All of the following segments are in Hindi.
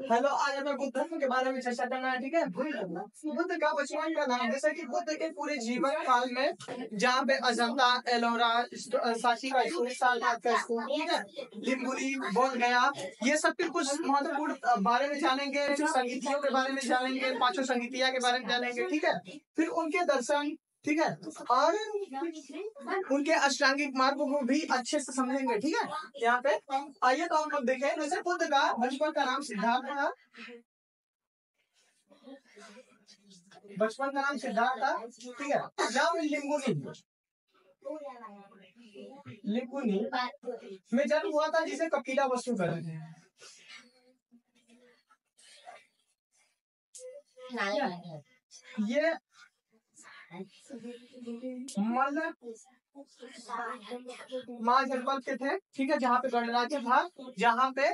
हेलो, आज हमें बुद्ध धर्म के बारे में चर्चा करना है। ठीक है, बुद्ध का बचपन का नाम, जैसे कि बुद्ध के पूरे जीवन काल में जहाँ पे अजंता, एलोरा, सांची का 19 साल बाद का स्कूल, ठीक है, लिम्बुरी, बोध गया, ये सब के कुछ महत्वपूर्ण बारे में जानेंगे। संगीतियों के बारे में जानेंगे, पांचों संगीतिया के बारे में जानेंगे। ठीक है, फिर उनके दर्शन, ठीक है, और उनके अष्टांगिक मार्ग को भी अच्छे से समझेंगे। ठीक है, यहाँ पे आइए तो हम लोग देखें। जैसे बुद्ध का बचपन का नाम सिद्धार्थ था। बचपन का नाम सिद्धार्थ था, ठीक है। नाम लिंगुनी, लिंगुनी में जन्म हुआ था, जिसे कपिला वस्तु कहते हैं। ये माँ जनपद के थे, ठीक है, जहाँ पे गणराज्य था, जहाँ पे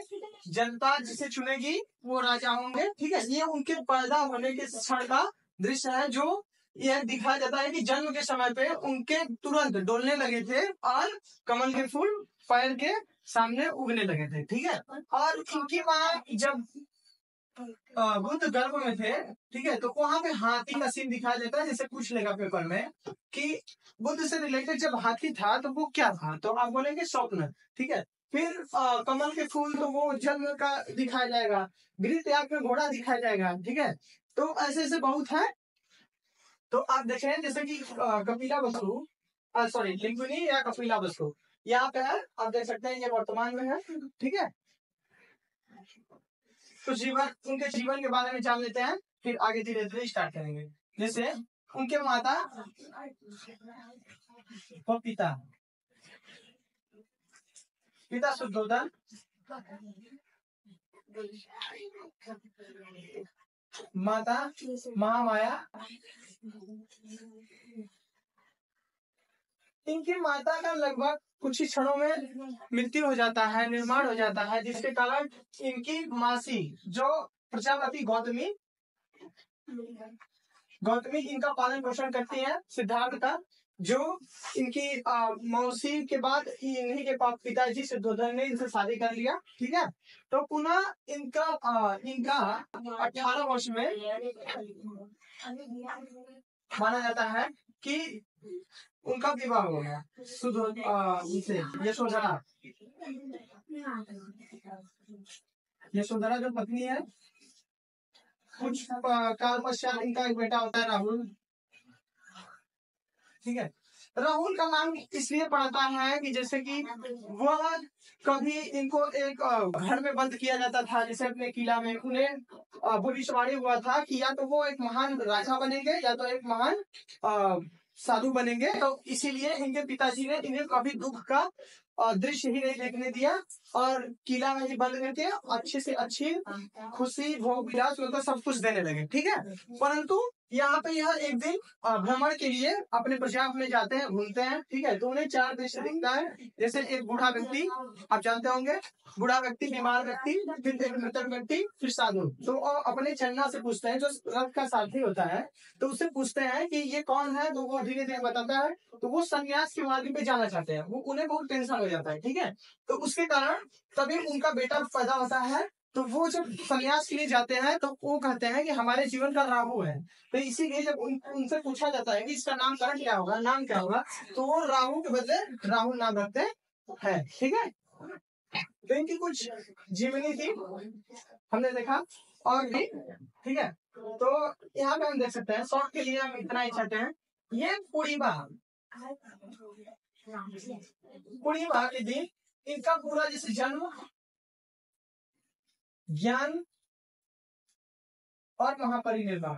जनता जिसे चुनेगी वो राजा होंगे। ठीक है, ये उनके पैदा होने के क्षण का दृश्य है, जो यह दिखाया जाता है कि जन्म के समय पे उनके तुरंत डोलने लगे थे और कमल के फूल पैर के सामने उगने लगे थे। ठीक है, और इनकी माँ जब बुद्ध गर्भ में थे, ठीक है, तो वहां पे हाथी का सीन दिखाया जाता है। जैसे पूछ लेगा पेपर में कि बुद्ध से रिलेटेड जब हाथी था तो वो क्या था, तो आप बोलेंगे स्वप्न। ठीक है, फिर कमल के फूल तो वो जन्म का दिखाया जाएगा, गृह त्याग में घोड़ा दिखाया जाएगा। ठीक है, तो ऐसे ऐसे बहुत है। तो आप देखें जैसे कि कपिला वस्तु, सॉरी लिंगुनी या कपिला वस्तु यहाँ पे है, आप देख सकते हैं, ये वर्तमान में है। ठीक है, तो जीवन, उनके जीवन के बारे में जान लेते हैं, फिर आगे धीरे धीरे स्टार्ट करेंगे। जैसे उनके माता और पिता, पिता शुद्धोदन, माता महामाया। इनकी माता का लगभग कुछ ही क्षणों में मृत्यु हो जाता है, निर्माण हो जाता है, जिसके कारण इनकी मासी जो प्रजापति गौतमी इनका पालन पोषण करती है, सिद्धार्थ का, जो इनकी मौसी के बाद इन्हीं के पिताजी शुद्धोधन ने इनसे शादी कर लिया। ठीक है, तो पुनः इनका 18 वर्ष में माना जाता है कि उनका विवाह हो गया इनसे, यशोधरा जो पत्नी है। कुछ काल पश्चात इनका एक बेटा होता है, राहुल। ठीक है, राहुल का नाम इसलिए पड़ता है कि जैसे कि वह कभी इनको एक घर में बंद किया जाता था, जैसे अपने किला में। उन्हें भविष्यवाणी हुआ था कि या तो वो एक महान राजा बनेंगे या तो एक महान साधु बनेंगे। तो इसीलिए इनके पिताजी ने इन्हें कभी दुख का दृश्य ही नहीं देखने दिया और किला में ही बंद करके अच्छे से अच्छी खुशी, भोग विलास, मतलब सब कुछ देने लगे। ठीक है, परंतु यहाँ पे यह एक दिन भ्रमण के लिए अपने प्रजाप में जाते हैं, घूमते हैं। ठीक है, तो उन्हें 4 दृश्य दिखता है। जैसे एक बूढ़ा व्यक्ति, आप जानते होंगे, बूढ़ा व्यक्ति, बीमार व्यक्ति, फिर एक मृतक व्यक्ति, फिर साधु। तो अपने चन्ना से पूछते हैं, जो रथ का सारथी होता है, तो उससे पूछते हैं कि ये कौन है, तो वो धीरे धीरे बताता है। तो वो संन्यास के मार्ग पे जाना चाहते हैं, वो उन्हें बहुत टेंशन हो जाता है। ठीक है, तो उसके कारण तभी उनका बेटा पैदा होता है। तो वो जब संन्यास के लिए जाते हैं तो वो कहते हैं कि हमारे जीवन का राहु है। तो इसीलिए जब उनसे पूछा जाता है कि इसका नाम करण क्या होगा, नाम क्या होगा, तो वो राहु के बदले राहुल नाम रखते हैं। ठीक है, तो इनकी कुछ जीवनी थी, हमने देखा और भी। ठीक है, तो यहाँ पे हम देख सकते हैं, शॉर्ट के लिए हम इतना ही चाहते हैं। ये पूर्णिमा के दिन इनका पूरा जैसे जन्म, ज्ञान और महापरिनिर्वाण,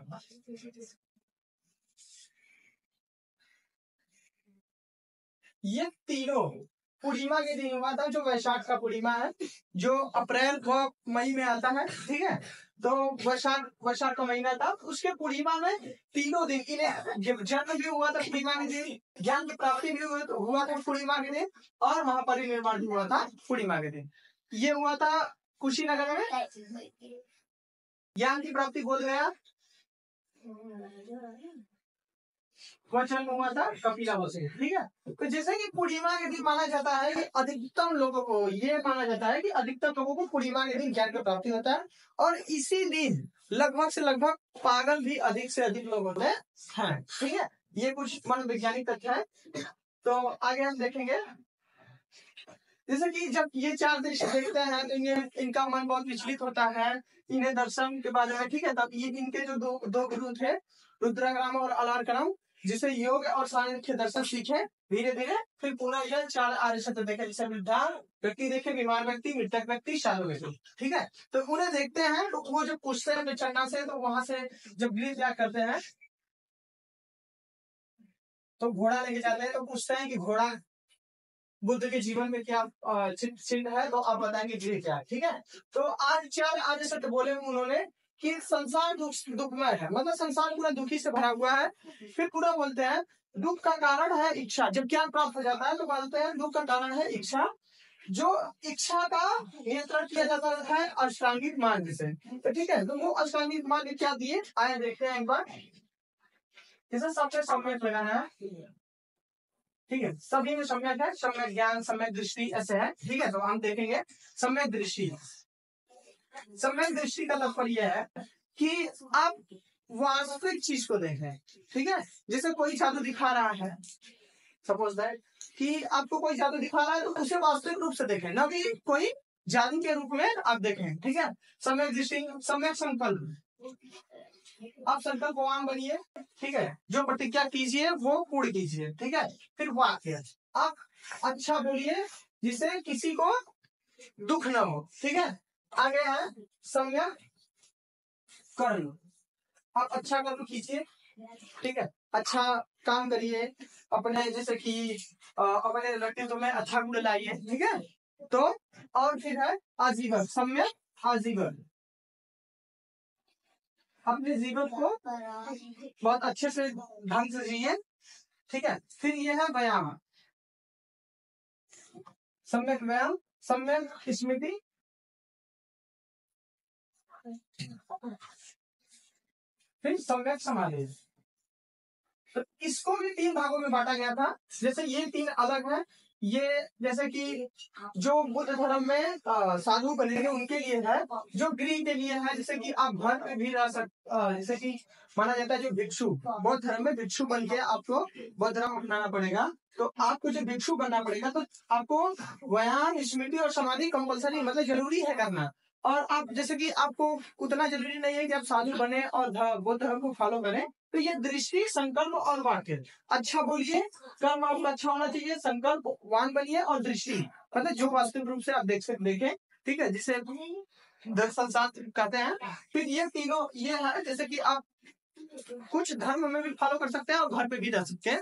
ये तीनों पूर्णिमा के दिन हुआ था। जो वैशाख का पूर्णिमा है, जो अप्रैल व मई में आता है। ठीक है, तो वैशाख का महीना था, उसके पूर्णिमा में तीनों दिन इन्हें जन्म भी हुआ था पूर्णिमा के दिन, ज्ञान की प्राप्ति भी हुआ था पूर्णिमा के दिन, और महापरिनिर्वाण भी हुआ था पूर्णिमा के दिन। ये हुआ था कुशीनगर में, ज्ञान की प्राप्ति बोध गया, वह जन्म हुआ था कपिला से। ठीक है, तो जैसे कि पूर्णिमा के दिन माना जाता है कि अधिकतम लोगों को ये माना जाता है कि अधिकतम लोगों को पूर्णिमा के दिन ज्ञान की प्राप्ति होता है, और इसी दिन लगभग से लगभग पागल भी अधिक से अधिक लोग होते हैं। ठीक है, ये कुछ मनोवैज्ञानिक तथ्य है। तो आगे हम देखेंगे, जैसे कि जब ये चार दृश्य देखते हैं तो इनका मन बहुत विचलित होता है इन्हें दर्शन के बारे में। ठीक है, तब ये इनके जो दो गुरु थे, रुद्रग्राम और अलारकरम, जिसे योग और सांख्य दर्शन सीखे, धीरे धीरे फिर पूरा यह चार आर्य सत्य देखे, जैसे वृद्धा व्यक्ति देखे, बीमार व्यक्ति, मृतक व्यक्ति, साधु व्यक्ति। ठीक है, तो उन्हें देखते हैं तो वो जब पूछते हैं चन्ना से, तो वहां से जब गृह त्याग करते हैं तो घोड़ा लेके जाते हैं, तो पूछते हैं कि घोड़ा बुद्ध के जीवन में क्या चिन्ह है, तो आप बताएंगे गृह क्या है। ठीक है, तो आज चार आर्य सत्य बोले उन्होंने कि संसार दुखमय है, मतलब संसार पूरा दुखी से भरा हुआ है। फिर पूरा बोलते हैं दुख का कारण है इच्छा। जब ज्ञान प्राप्त हो जाता है तो बोलते हैं दुख का कारण है इच्छा, जो इच्छा का नियंत्रण किया जाता है अष्टांगिक मार्ग से। तो ठीक है, तो वो अष्टांगिक मार्ग क्या दिए, आए देखते हैं एक बार। जैसे सबसे सम्यक लगाना है, ठीक है, सभी में सम्यक है, सम्यक ज्ञान, सम्यक दृष्टि, ऐसे है। ठीक है, तो हम देखेंगे सम्यक दृष्टि। सम्यक दृष्टि का तात्पर्य है कि आप वास्तविक चीज को देखें। ठीक है, जैसे कोई जादू दिखा रहा है, सपोज दैट कि आपको कोई जादू दिखा रहा है तो उसे वास्तविक रूप से देखें, न कि कोई जादू के रूप में आप देखें। ठीक है, सम्यक दृष्टि। सम्यक संकल्प, आप संकल्पवान बनिए। ठीक है, जो प्रतिज्ञा कीजिए वो पूर्ण कीजिए। ठीक है, फिर वाक्य, आप अच्छा बोलिए जिससे किसी को दुख न हो। ठीक है, आगे है सम्यक कर्म, आप अच्छा कर्म कीजिए। ठीक है, अच्छा काम करिए अपने, जैसे कि अपने व्यक्तित्व में अच्छा गुण लाइए। ठीक है, तो और फिर है आजीवन, सम्यक आजीवन, अपने जीवन को बहुत अच्छे से ढंग से जिए। ठीक है, फिर ये है व्यायाम, सम्यक व्यायाम, सम्यक स्मृति, फिर सम्यक समाधि। तो इसको भी तीन भागों में बांटा गया था। जैसे ये तीन अलग है, ये जैसे कि जो बुद्ध धर्म में साधु बनेंगे उनके लिए है, जो गृह के लिए है, जैसे कि आप घर पे भी रह सकते, जैसे कि माना जाता है जो भिक्षु, बौद्ध धर्म में भिक्षु बन के आपको बौद्ध धर्म अपनाना पड़ेगा। तो आपको जो भिक्षु बनना पड़ेगा तो आपको व्यायाम, स्मृति और समाधि कंपलसरी, मतलब जरूरी है करना। और आप जैसे कि आपको उतना जरूरी नहीं है कि आप साधु बने और बौद्ध धर्म को फॉलो करें। तो ये दृष्टि, संकल्प और वाक्य, अच्छा बोलिए, कर्म आपका अच्छा होना चाहिए, संकल्प वान बनिए, और दृष्टि मतलब जो वास्तविक रूप से आप देखें। ठीक है, जिसे दर्शन शास्त्र कहते हैं। फिर ये तीनों ये है, जैसे कि आप कुछ धर्म में भी फॉलो कर सकते हैं और घर पे भी रह सकते हैं,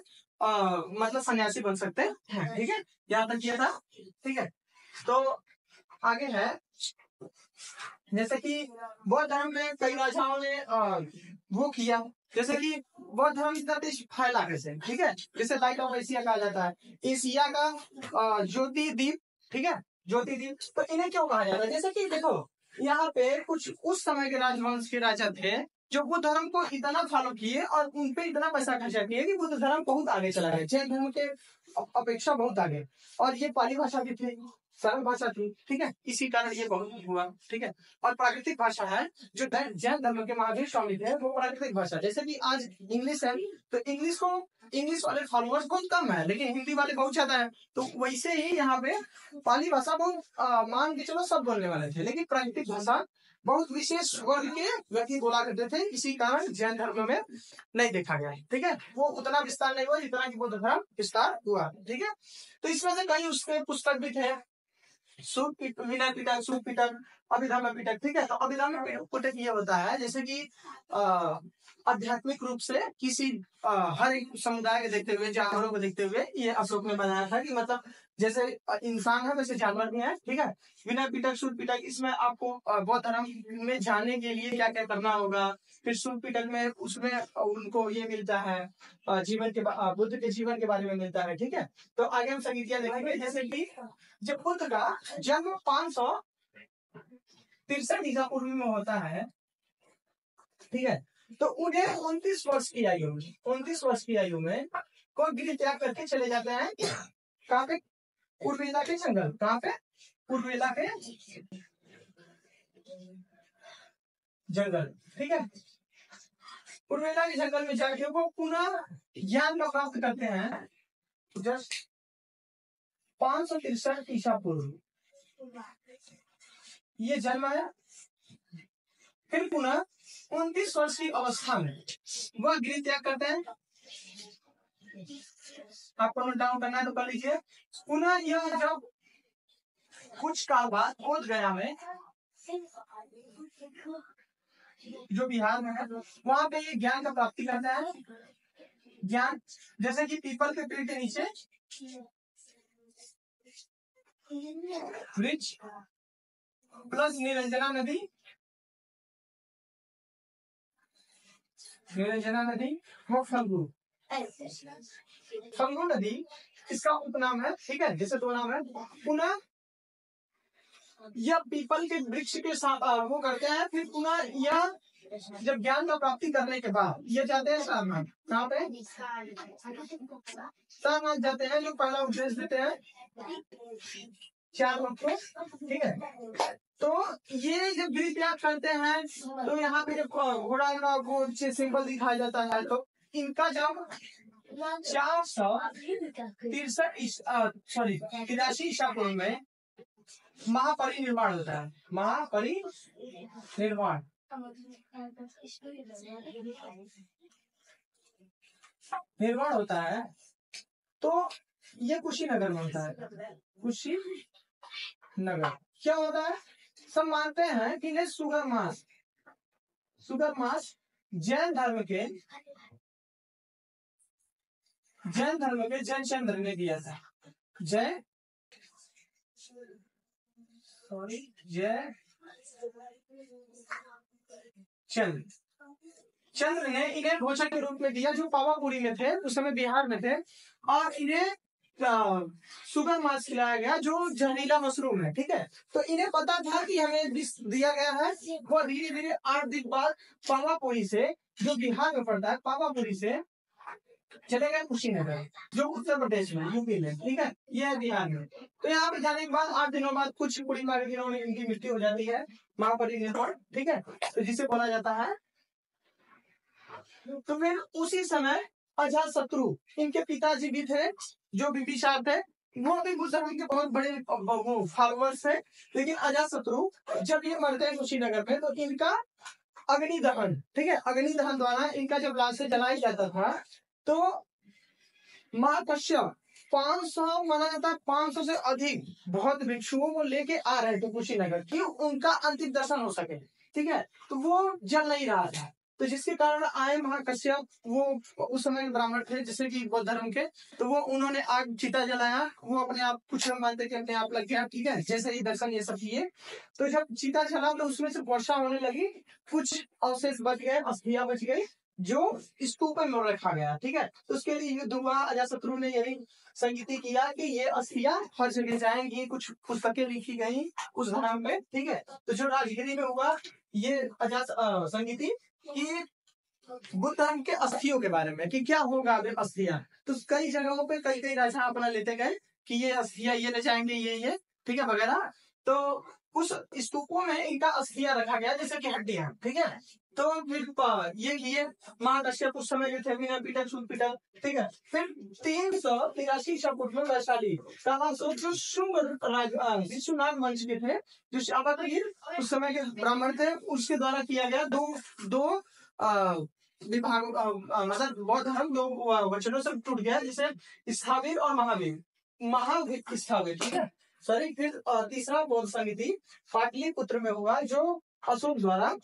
मतलब सन्यासी बन सकते हैं। ठीक है, यहाँ तक किया था। ठीक है, तो आगे है, जैसे कि बौद्ध धर्म में कई राजाओं ने वो किया, जैसे कि बौद्ध धर्म इतना देश फैला कैसे। ठीक है, जैसे लाइट ऑफ एशिया कहा जाता है, एशिया का ज्योति दीप। ठीक है, ज्योति दीप, तो इन्हें क्यों कहा जाता है, जैसे कि देखो यहाँ पे कुछ उस समय के राजवंश के राजा थे जो बुद्ध धर्म को इतना फॉलो किए और उन पे इतना पैसा खर्चा किए कि बुद्ध धर्म बहुत आगे चला गया, जैन धर्म के अपेक्षा बहुत आगे। और ये पाली भाषा भी थी, सरल भाषा थी। ठीक है, इसी कारण ये बहुत हुआ। ठीक है, और प्राकृतिक भाषा है, जो जैन धर्म के महावीर स्वामी थे वो प्राकृतिक भाषा, जैसे कि आज इंग्लिश है तो इंग्लिश वाले फॉलोअर्स बहुत कम है, लेकिन हिंदी वाले बहुत ज्यादा है। तो वैसे ही यहाँ पे पाली भाषा बहुत मान के चलो सब बोलने वाले थे, लेकिन प्राकृतिक भाषा बहुत विशेष वर्ग के व्यक्ति बोला करते थे, इसी कारण जैन धर्म में नहीं देखा गया। ठीक है, वो उतना विस्तार नहीं हुआ जितना कि बौद्ध धर्म विस्तार हुआ। ठीक है, तो इसमें से कई उसके पुस्तक भी थे, विनय पिटक, सुख पिटक, अभिधम्म पिटक। ठीक है, तो अभिधम्म पिटक ये होता है जैसे कि आध्यात्मिक रूप से किसी हर एक समुदाय के देखते हुए, जानवरों को देखते हुए ये अशोक ने बनाया था कि मतलब जैसे इंसान है वैसे जानवर भी है। ठीक है, विनय पिटक, सुख पिटक, इसमें आपको बौद्ध धर्म में जाने के लिए क्या क्या करना होगा। फिर सुख पिटक में उसमें उनको ये मिलता है जीवन के बुद्ध के जीवन के बारे में मिलता है। ठीक है, तो आगे हम संगीतिया देखेंगे, जैसे कि जब बुद्ध का जन्म 563 ईसा पूर्व में होता है। ठीक है, तो उन्हें 29 वर्ष की आयु में 29 वर्ष की आयु में कोई गृह त्याग करके चले जाते हैं कहाँ पे? पूर्वेला के जंगल। कहाँ पे? पूर्वेला के जंगल। ठीक है, पूर्वेला के जंगल में जाके वो पुनः ज्ञान का प्राप्त करते हैं। जस्ट 563 ईसा पूर्व ये जन्म आया। फिर पुनः 29 वर्ष की अवस्था में वह गृह त्याग करते हैं। आपको नोट डाउन करना है तो कर लीजिए। पुनः यह जब कुछ काल बाद बोध गया में, जो बिहार में है, वहां पे ये ज्ञान का प्राप्ति करता है। ज्ञान जैसे कि पीपल के पेड़ के नीचे वृक्ष प्लस निरंजना नदी, वो फल्गु नदी इसका उपनाम है। ठीक है, जैसे दो नाम है। पुनः यह पीपल के वृक्ष के साथ वो करते हैं। फिर पुनः यह जब ज्ञान का प्राप्ति करने के बाद ये जाते हैं सारनाथ। कहाँ पे? सारनाथ जाते हैं। जो पहला उपदेश देते हैं 4 लोग को। ठीक है, तो ये जब गृह त्याग करते हैं तो यहाँ पे जब घोड़ा को सिंबल दिखाया जाता है, तो इनका जब 83 ईसा पूर्व में महापरिनिर्वाण होता है। महापरिनिर्वाण होता है। तो ये कुशीनगर में होता है। कुशीनगर क्या होता है? सब मानते हैं कि ये सुगर मास जैन धर्म के जैनचंद्र ने दिया था। चंद्र ने इन्हें भोजन के रूप में दिया, जो पावापुरी में थे उस समय, बिहार में थे। और इन्हें सुगर मांस खिलाया गया जो जहरीला मशरूम है। ठीक है, तो इन्हें पता था कि हमें दिया गया है। वो धीरे धीरे 8 दिन बाद पावापुरी से, जो बिहार में पड़ता है, पावापुरी से चले गए कुशीनगर, जो उत्तर प्रदेश में, यूपी में। ठीक है, यह है बिहार में। तो यहाँ पे जाने के बाद 8 दिनों बाद कुछ पूर्णिमा के दिनों में इनकी मृत्यु हो जाती है, महापरिनिर्वाण। ठीक है, तो जिसे बोला जाता है। तो फिर उसी समय अजातशत्रु, इनके पिताजी भी थे जो बिंबिसार थे, वो भी बुद्ध धर्म के बहुत बड़े फॉलोअर्स थे। लेकिन अजातशत्रु जब ये मरते हैं कुशीनगर में, तो इनका अग्नि दहन, ठीक है, अग्नि दहन द्वारा इनका जब लाशें जलाई जाता था, तो माँ कश्यप 500 माना जाता है, 500 से अधिक बहुत भिक्षुओं को लेके आ रहे थे कुशीनगर कि उनका अंतिम दर्शन हो सके। ठीक है, तो वो जल नहीं रहा था, तो जिसके कारण आए महाकश्यप, वो उस समय ब्राह्मण थे जैसे कि बौद्ध धर्म के, तो वो उन्होंने आग चिता जलाया। वो अपने आप, कुछ लोग मानते कि अपने आप लग गया। ठीक है, जैसे ही दर्शन ये सब किए, तो जब चिता जला तो उसमें से वर्षा होने लगी, कुछ अवशेष बच गए, अस्थियां बच गई, जो स्तूप में रखा गया। ठीक है, तो उसके लिए युद्ध हुआ। अजातशत्रु ने यही संगीति किया कि ये अस्थियां हर जगह जाएंगी। कुछ पुस्तकें लिखी गई उस धर्म में। ठीक है, तो जो राजगिरी में हुआ ये संगीति कि बुद्ध धर्म के अस्थियों के बारे में, कि क्या होगा अभी अस्थियां। तो कई जगहों पे कई राजा अपना लेते गए कि ये अस्थियां ये ले जाएंगे, ये ठीक है वगैरह। तो उस स्तूपों में इनका अस्थियां रखा गया जैसे कि हड्डियां। ठीक है, तो फिर ये महाकश्यप उस समय जो थे बिना पीटा छूट पीटा। ठीक है, फिर 383 ईसा पूर्व में वैशाली जो शुंग विश्वनाथ वंश के थे, जो शाबातगीर उस समय के ब्राह्मण थे, उसके द्वारा किया गया दो विभाग, मतलब बौद्ध धर्म 2 वचनों से टूट गया, जैसे स्थावीर और महावीर स्थावीर। ठीक है, सॉरी। फिर तीसरा बौद्ध संगीति पाटलिपुत्र में हुआ, जो अशोक द्वारा,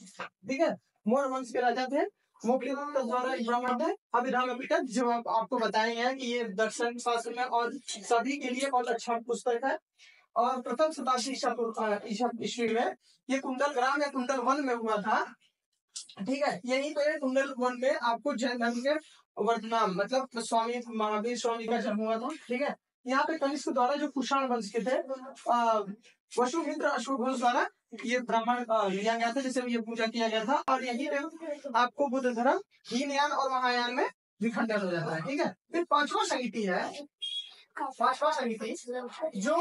ठीक है, मौर्य वंश के राजा थे, मोगलीपुत्र द्वारा ब्राह्मण थे। अभिधर्मपिटक, जो आपको बताएंगे कि ये दर्शन शास्त्र में और सभी के लिए बहुत अच्छा पुस्तक है। और प्रथम शताब्दी ईस्वी में ये कुंडल ग्राम या कुंडल वन में हुआ था। ठीक है, यहीं पे कुंडल वन में आपको जैन धर्म के वर्तमान, मतलब स्वामी महावीर स्वामी का जन्म हुआ था। ठीक है, यहाँ पे कनिष्क द्वारा, जो कुषाण वंश के थे, वसुमित्र अशोक वंश द्वारा ये ब्राह्मण लिया गया था, जिसे ये पूजा किया गया था, और यही आपको बुद्ध धर्म हीनयान और महायान में विखंडन हो जाता है। ठीक है, फिर पांचवा संगीति है, पांचवा संगीति जो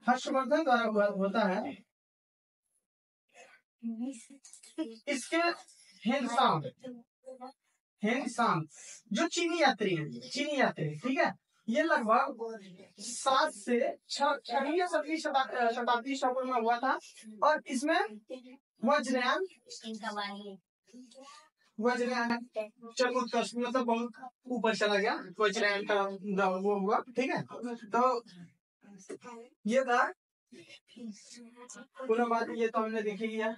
हर्षवर्धन द्वारा होता है। इसके हेनसांग जो चीनी यात्री है, ठीक है, ये लगभग 7 से 6वीं या 7वीं शताब्दी में हुआ था, और इसमें वज्रयान चतुर्थ मतलब बहुत ऊपर चला गया, वज्रयान का वो हुआ। ठीक है, तो ये था पुनः बात, ये तो हमने देखी लिया।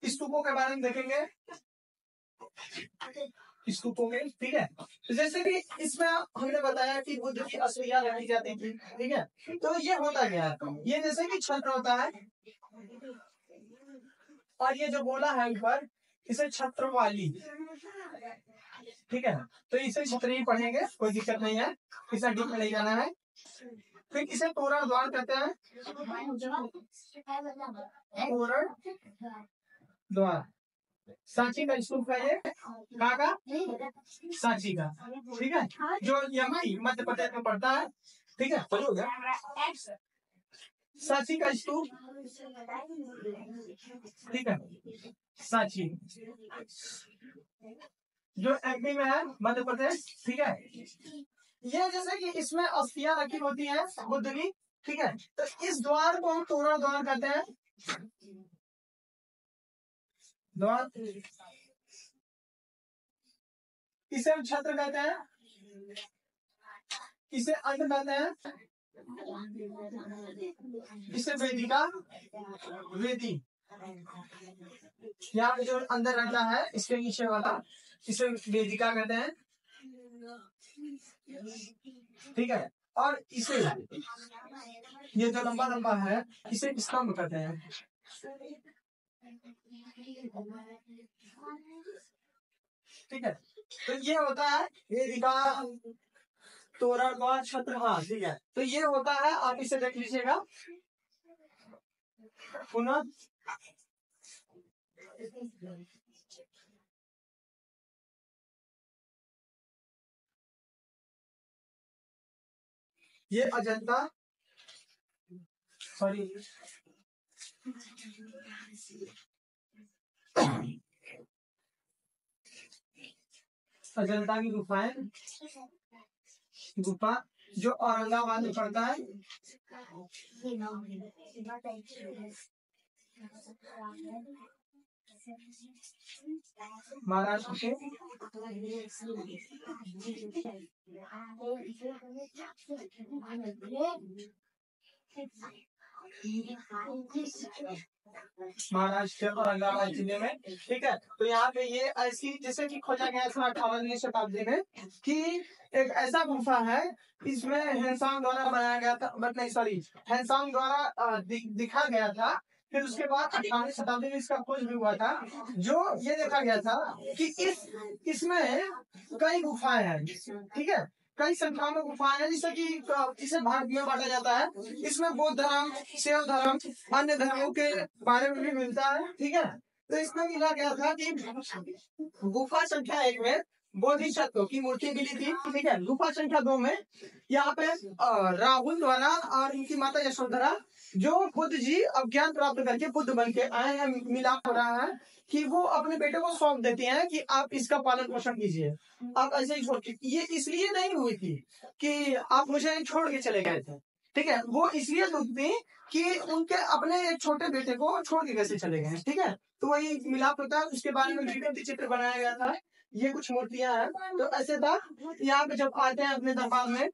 स्तूपों के बारे में देखेंगे, स्तूपों में। ठीक है, जैसे कि इसमें हमने बताया कि बुद्ध की असलियत रखी जाती थी। ठीक है, तो ये होता गया, ये जैसे कि छत्र होता है, और ये जो बोला है ऊपर, इसे छत्रवाली। ठीक है, तो इसे छत्र ही पढ़ेंगे, कोई दिक्कत नहीं है, इसे डीप में नहीं जाना है। फिर इसे तोरण द्वार कहते हैं, तोरण द्वार। सांची का स्तूप है ये, कहाँ का? सांची का। ठीक है, जो यही मध्य प्रदेश में पड़ता है। ठीक है, हो गया सांची का स्तूप। ठीक है, सांची जो एमपी में है, मध्य प्रदेश। ठीक है, ये जैसे कि इसमें अस्थियां रखी होती है बुद्ध की। ठीक है, तो इस द्वार को हम तोरण द्वार कहते हैं, द्वार। इसे हम छत्र कहते हैं, इसे अन्न कहते हैं, इसे वेदिका, वेदी। यहाँ पे जो अंदर रहता है इसके नीचे वाला, इसे वेदिका कहते हैं। ठीक है, और इसे ये जो लंबा लंबा है, इसे स्तंभ कहते हैं। ठीक है, तो ये होता है वेदिका, तोरण द्वार, छत्र। हाँ, ठीक है, तो ये होता है, आप इसे देख लीजिएगा पुनः। ये अजंता, सॉरी, अजंता की गुफा जो औरंगाबाद में पड़ता है। महाराष्ट्र से महाराष्ट्र औरंगाबाद जिले में। ठीक है, तो यहाँ पे ये ऐसी जैसे कि खोजा गया था 58वीं शताब्दी में कि एक ऐसा गुफा है, इसमें हेनसांग द्वारा बनाया गया था, बट नहीं सॉरी, हेनसांग द्वारा दिखा गया था। फिर उसके बाद 18वीं शताब्दी में इसका खोज भी हुआ था, जो ये देखा गया था कि इसमें कई गुफाएं हैं। ठीक है, कई संख्या में गुफाएं हैं, जिसे कि इसे भाग में बांटा जाता है। इसमें बौद्ध धर्म, शैव धर्म, अन्य धर्मों के बारे में भी मिलता है। ठीक है, तो इसमें मिला गया था कि गुफा संख्या 1 में बोधिसत्व की मूर्ति मिली थी। ठीक है, गुफा संख्या 2 में यहाँ पे राहुल द्वारा और इनकी माता यशोधरा, जो बुद्ध जी अब ज्ञान प्राप्त करके बुद्ध बन के आए हैं, मिलाप हो रहा है कि वो अपने बेटे को सौंप देते हैं कि आप इसका पालन पोषण कीजिए, आप ऐसे ही छोड़ के। ये इसलिए नहीं हुई थी कि आप मुझे छोड़ के चले गए थे। ठीक है, वो इसलिए दुख थी कि उनके अपने एक छोटे बेटे को छोड़ के कैसे चले गए। ठीक है, तो वही मिलाप होता है, उसके बारे में चित्र बनाया गया था। ये कुछ मूर्तियां हैं, तो ऐसे था। यहाँ पे जब आते हैं अपने दरबार में,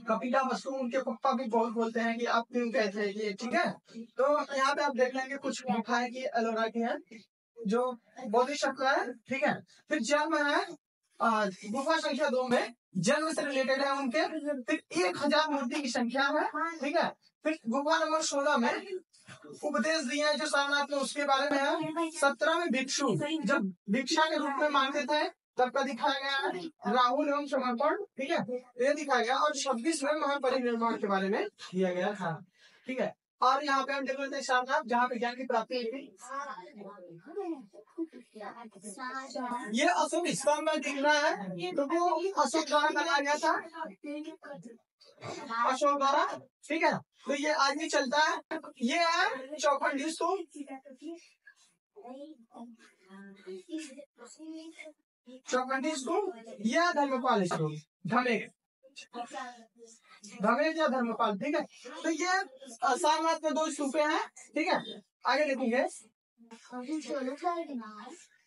कपिला वस्तु उनके पप्पा भी बहुत बोलते हैं कि आप क्यों कहते हैं ये। ठीक है, तो यहाँ पे आप देख लेंगे कुछ गुफाएं की एलोरा की है, जो बोधिसत्व है। ठीक है, फिर जन्म है गुफा संख्या 2 में जन्म से रिलेटेड है उनके। फिर 1000 मूर्ति की संख्या है। ठीक है, फिर गुफा नंबर 16 में उपदेश दिए हैं जो सारनाथ ने, उसके बारे में है। 17 में भिक्षु जब भिक्षा के रूप में मांगते थे तब का दिखाया गया है राहुल एवं समर्पण, ठीक है, ये दिखाया गया। और 26 में महापरिनिर्वाण के बारे में दिया गया था, ठीक है। और यहाँ पे हम देख लेते हैं सारनाथ जहाँ पे ज्ञान की प्राप्ति हुई। ये अशोक स्तंभ में दिख रहा है तो वो अशोक द्वारा बनाया गया था, अशोक द्वारा, ठीक है। तो ये आज भी चलता है। ये है चौखंडी स्तूप, चौखंडी स्तूप, यह धर्मपाल स्तूप, धमेक धमेक या धर्मपाल, ठीक है। तो ये सारनाथ में 2 स्तूपे हैं, ठीक है। आगे लिखेंगे,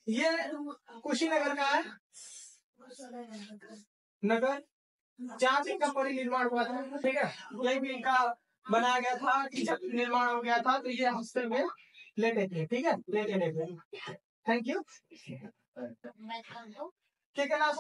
ये कुशीनगर का है, नगर जहाँ से इनका परिनिर्माण हुआ था, ठीक है। यही भी इनका बनाया गया था कि जब निर्माण हो गया था तो ये हफ्ते में लेते थे, ठीक है, लेते। Thank you. ठीक है ना।